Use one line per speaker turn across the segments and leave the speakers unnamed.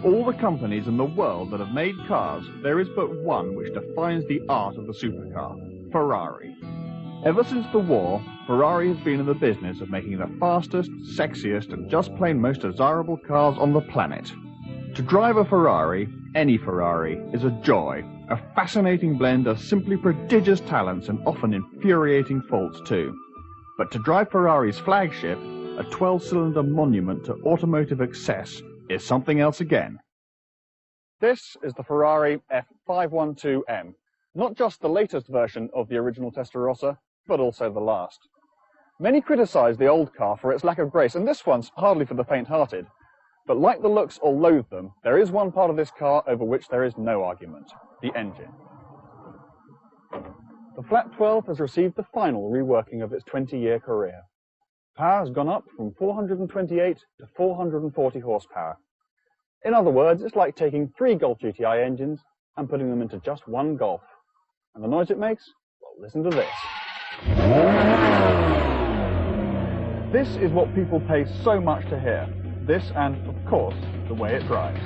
all the companies in the world that have made cars, there is but one which defines the art of the supercar: Ferrari. Ever since the war, Ferrari has been in the business of making the fastest, sexiest, and just plain most desirable cars on the planet. To drive a Ferrari, any Ferrari, is a joy, a fascinating blend of simply prodigious talents and often infuriating faults too. But to drive Ferrari's flagship, a 12-cylinder monument to automotive excess, is something else again. This is the Ferrari F512 M, not just the latest version of the original Testarossa, but also the last. Many criticise the old car for its lack of grace, and this one's hardly for the faint-hearted. But like the looks or loathe them, there is one part of this car over which there is no argument: the engine. The Flat-12 has received the final reworking of its 20-year career. Power has gone up from 428 to 440 horsepower. In other words, it's like taking 3 Golf GTI engines and putting them into just one Golf. And the noise it makes? Well, listen to this. This is what people pay so much to hear. This and, of course, the way it drives.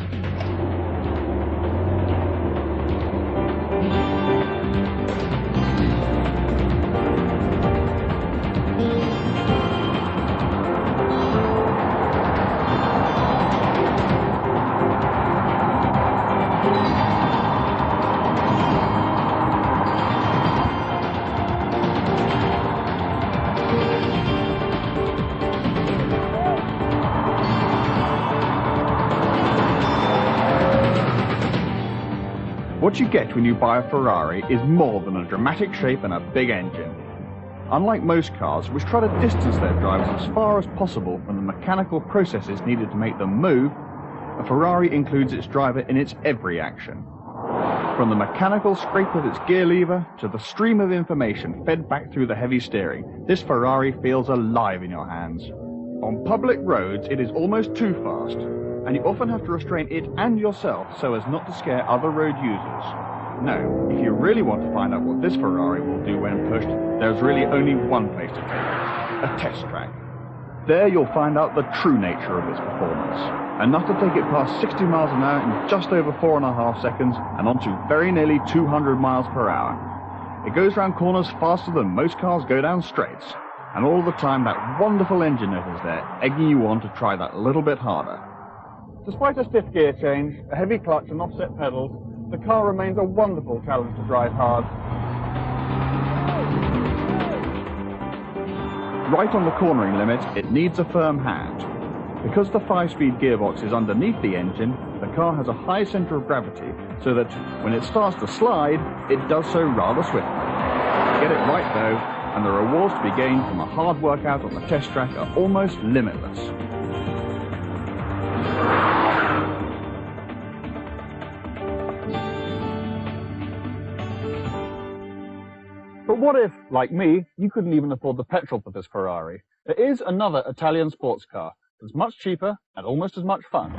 What you get when you buy a Ferrari is more than a dramatic shape and a big engine. Unlike most cars, which try to distance their drivers as far as possible from the mechanical processes needed to make them move, a Ferrari includes its driver in its every action. From the mechanical scrape of its gear lever to the stream of information fed back through the heavy steering, this Ferrari feels alive in your hands. On public roads, it is almost too fast, and you often have to restrain it and yourself so as not to scare other road users. No, if you really want to find out what this Ferrari will do when pushed, there's really only one place to take it: a test track. There you'll find out the true nature of its performance, enough to take it past 60 miles an hour in just over 4.5 seconds and onto very nearly 200 miles per hour. It goes round corners faster than most cars go down straights, and all the time that wonderful engine note is there, egging you on to try that little bit harder. Despite a stiff gear change, a heavy clutch and offset pedals, the car remains a wonderful challenge to drive hard. Right on the cornering limit, it needs a firm hand. Because the 5-speed gearbox is underneath the engine, the car has a high centre of gravity, so that when it starts to slide, it does so rather swiftly. Get it right though, and the rewards to be gained from a hard workout on the test track are almost limitless. But what if, like me, you couldn't even afford the petrol for this Ferrari? There is another Italian sports car that's much cheaper and almost as much fun.